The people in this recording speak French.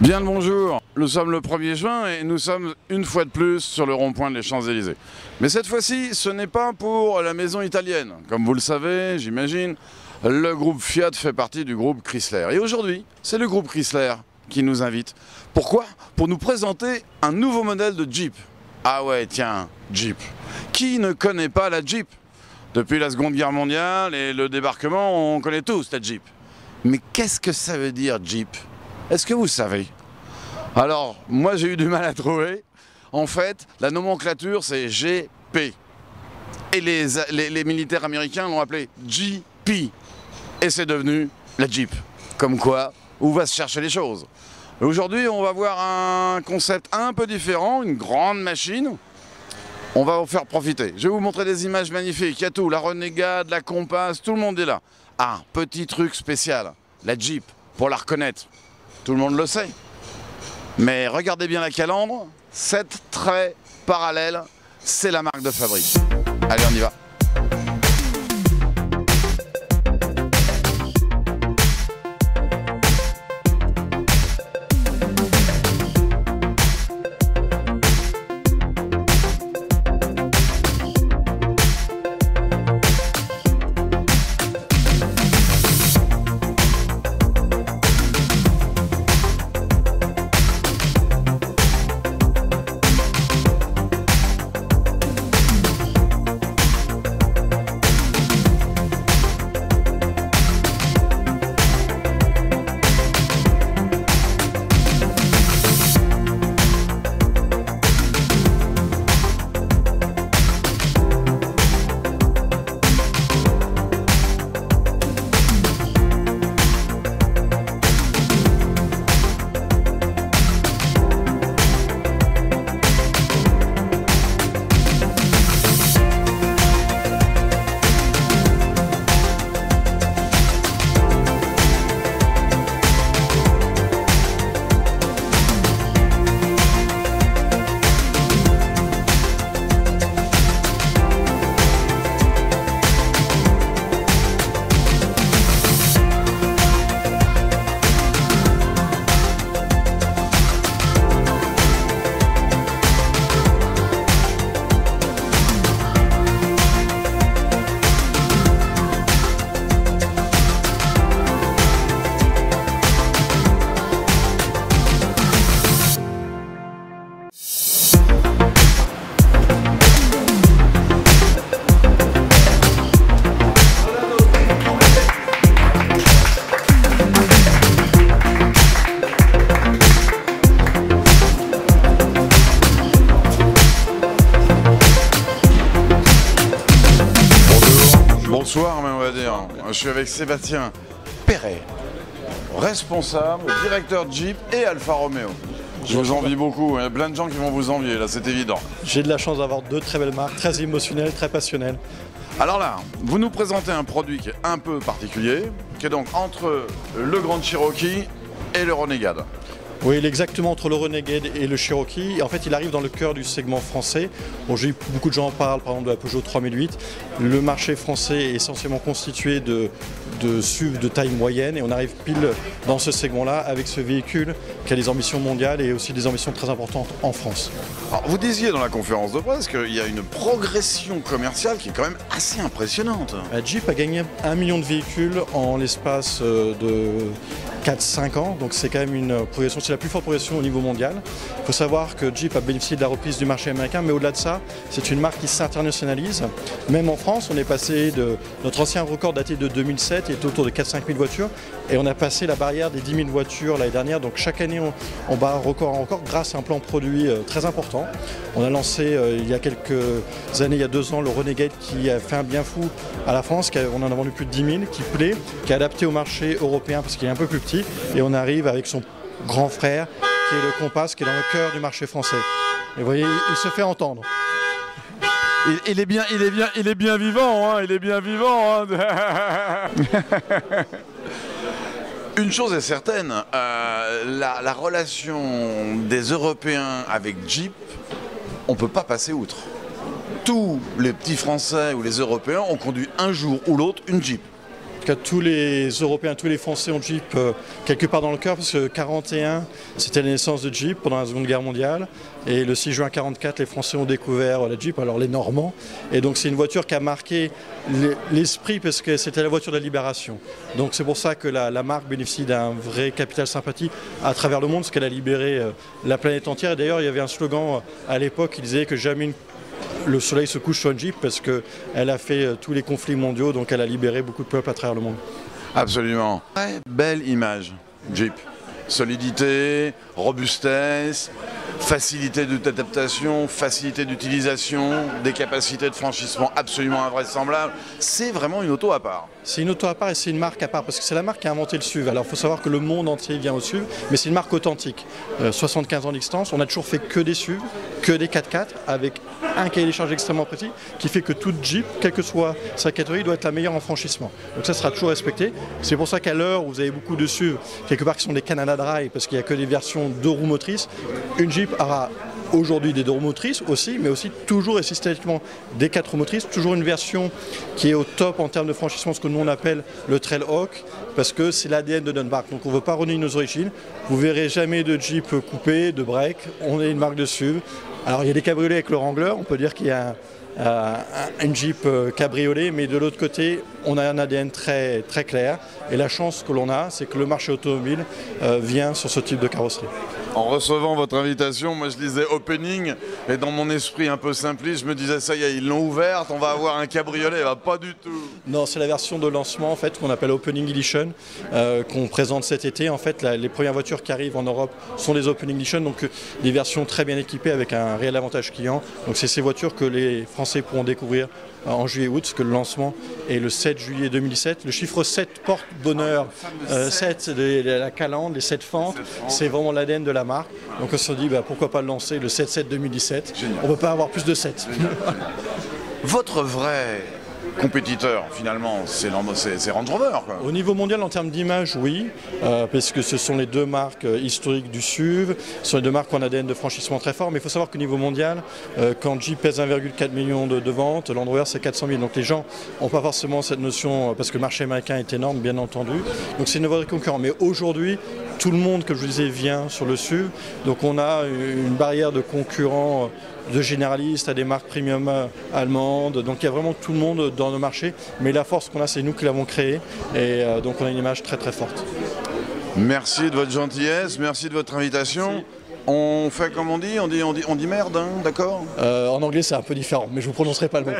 Bien le bonjour, nous sommes le 1er juin et nous sommes une fois de plus sur le rond-point des Champs-Élysées. Mais cette fois-ci, ce n'est pas pour la maison italienne. Comme vous le savez, j'imagine, le groupe Fiat fait partie du groupe Chrysler. Et aujourd'hui, c'est le groupe Chrysler qui nous invite. Pourquoi? Pour nous présenter un nouveau modèle de Jeep. Ah ouais, tiens, Jeep. Qui ne connaît pas la Jeep? Depuis la Seconde Guerre mondiale et le débarquement, on connaît tous la Jeep. Mais qu'est-ce que ça veut dire Jeep? Est-ce que vous savez? Alors, moi j'ai eu du mal à trouver. En fait, la nomenclature c'est GP. Et les militaires américains l'ont appelé GP. Et c'est devenu la Jeep. Comme quoi, où va se chercher les choses? Aujourd'hui, on va voir un concept un peu différent, une grande machine. On va vous faire profiter. Je vais vous montrer des images magnifiques. Il y a tout, la Renegade, la Compass, tout le monde est là. Ah, petit truc spécial, la Jeep, pour la reconnaître. Tout le monde le sait. Mais regardez bien la calandre, 7 traits parallèles, c'est la marque de fabrique. Allez, on y va. Bonsoir, mais on va dire. Je suis avec Sébastien Perret, responsable, directeur Jeep et Alfa Romeo. Je vous envie beaucoup, il y a plein de gens qui vont vous envier, là, c'est évident. J'ai de la chance d'avoir deux très belles marques, très émotionnelles, très passionnelles. Alors là, vous nous présentez un produit qui est un peu particulier, qui est donc entre le Grand Cherokee et le Renegade. Oui, il est exactement entre le Renegade et le Cherokee. En fait, il arrive dans le cœur du segment français. Bon, beaucoup de gens en parlent, par exemple, de la Peugeot 3008. Le marché français est essentiellement constitué de SUV de taille moyenne et on arrive pile dans ce segment-là avec ce véhicule qui a des ambitions mondiales et aussi des ambitions très importantes en France. Alors, vous disiez dans la conférence de presse qu'il y a une progression commerciale qui est quand même assez impressionnante. Jeep a gagné 1 million de véhicules en l'espace de 4-5 ans, donc c'est quand même une progression, c'est la plus forte progression au niveau mondial. Il faut savoir que Jeep a bénéficié de la reprise du marché américain, mais au-delà de ça, c'est une marque qui s'internationalise. Même en France, on est passé de notre ancien record daté de 2007, qui était autour de 4-5 000 voitures, et on a passé la barrière des 10 000 voitures l'année dernière, donc chaque année on bat record en record grâce à un plan produit très important. On a lancé il y a quelques années, il y a 2 ans, le Renegade qui a fait un bien fou à la France, on en a vendu plus de 10 000, qui plaît, qui est adapté au marché européen parce qu'il est un peu plus petit. Et on arrive avec son grand frère, qui est le Compass, qui est dans le cœur du marché français. Et vous voyez, il se fait entendre. Il est bien vivant, hein, il est bien vivant. Hein. Une chose est certaine, la relation des Européens avec Jeep, on ne peut pas passer outre. Tous les petits Français ou les Européens ont conduit un jour ou l'autre une Jeep. tout cas, tous les Européens, tous les Français ont Jeep quelque part dans le cœur, parce que 1941, c'était la naissance de Jeep pendant la Seconde Guerre mondiale. Et le 6 juin 1944, les Français ont découvert la Jeep, alors les Normands. Et donc c'est une voiture qui a marqué l'esprit parce que c'était la voiture de la libération. Donc c'est pour ça que la marque bénéficie d'un vrai capital sympathie à travers le monde, parce qu'elle a libéré la planète entière. Et d'ailleurs, il y avait un slogan à l'époque qui disait que jamais le soleil se couche sur une Jeep, parce qu'elle a fait tous les conflits mondiaux, donc elle a libéré beaucoup de peuples à travers le monde. Absolument. Très belle image, Jeep. Solidité, robustesse, facilité d'adaptation, facilité d'utilisation, des capacités de franchissement absolument invraisemblables. C'est vraiment une auto à part. C'est une auto à part et c'est une marque à part, parce que c'est la marque qui a inventé le SUV. Alors il faut savoir que le monde entier vient au SUV, mais c'est une marque authentique. 75 ans d'existence, on a toujours fait que des SUV, que des 4x4, avec un cahier des charges extrêmement précis, qui fait que toute Jeep, quelle que soit sa catégorie, doit être la meilleure en franchissement. Donc ça sera toujours respecté. C'est pour ça qu'à l'heure où vous avez beaucoup de SUV, quelque part qui sont des Canada Dry, parce qu'il n'y a que des versions 2 roues motrices, une Jeep aura aujourd'hui des 2 roues motrices aussi, mais aussi toujours et systématiquement des 4 roues motrices, toujours une version qui est au top en termes de franchissement, ce que nous on appelle le Trailhawk, parce que c'est l'ADN de Dunbark. Donc on ne veut pas renier nos origines. Vous verrez jamais de Jeep coupé, de break. On est une marque de SUV. Alors il y a des cabriolets avec le Wrangler, on peut dire qu'il y a une Jeep cabriolet, mais de l'autre côté, on a un ADN très, très clair. Et la chance que l'on a, c'est que le marché automobile vient sur ce type de carrosserie. En recevant votre invitation, moi je lisais opening, et dans mon esprit un peu simpliste, je me disais ça y est, ils l'ont ouverte, on va avoir un cabriolet. Bah, pas du tout. Non, c'est la version de lancement en fait qu'on appelle Opening Edition, qu'on présente cet été. En fait, les premières voitures qui arrivent en Europe sont les Opening Edition, donc des versions très bien équipées avec un réel avantage client. Donc c'est ces voitures que les Français pourront découvrir en juillet-août, parce que le lancement est le 7 juillet 2017. Le chiffre 7 porte bonheur. 7, la calandre, les 7 fentes, c'est vraiment l'ADN de la marque. Donc on se dit pourquoi pas le lancer le 7-7 2017. Génial. On ne peut pas avoir plus de 7. Votre vrai compétiteur, finalement, c'est Range Rover, quoi. Au niveau mondial, en termes d'image, oui, parce que ce sont les 2 marques historiques du SUV, ce sont les 2 marques qui ont un ADN de franchissement très fort, mais il faut savoir qu'au niveau mondial, quand Jeep pèse 1,4 million de ventes, Land Rover c'est 400 000, donc les gens n'ont pas forcément cette notion, parce que le marché américain est énorme, bien entendu, donc c'est une vraie concurrence. Mais aujourd'hui, tout le monde, comme je vous disais, vient sur le SUV, donc on a une barrière de concurrents de généralistes à des marques premium allemandes, donc il y a vraiment tout le monde dans nos marchés, mais la force qu'on a, c'est nous qui l'avons créée, et donc on a une image très très forte. Merci de votre gentillesse, merci de votre invitation. Merci. On fait comme on dit merde, hein, d'accord ? En anglais c'est un peu différent, mais je ne vous prononcerai pas le mot.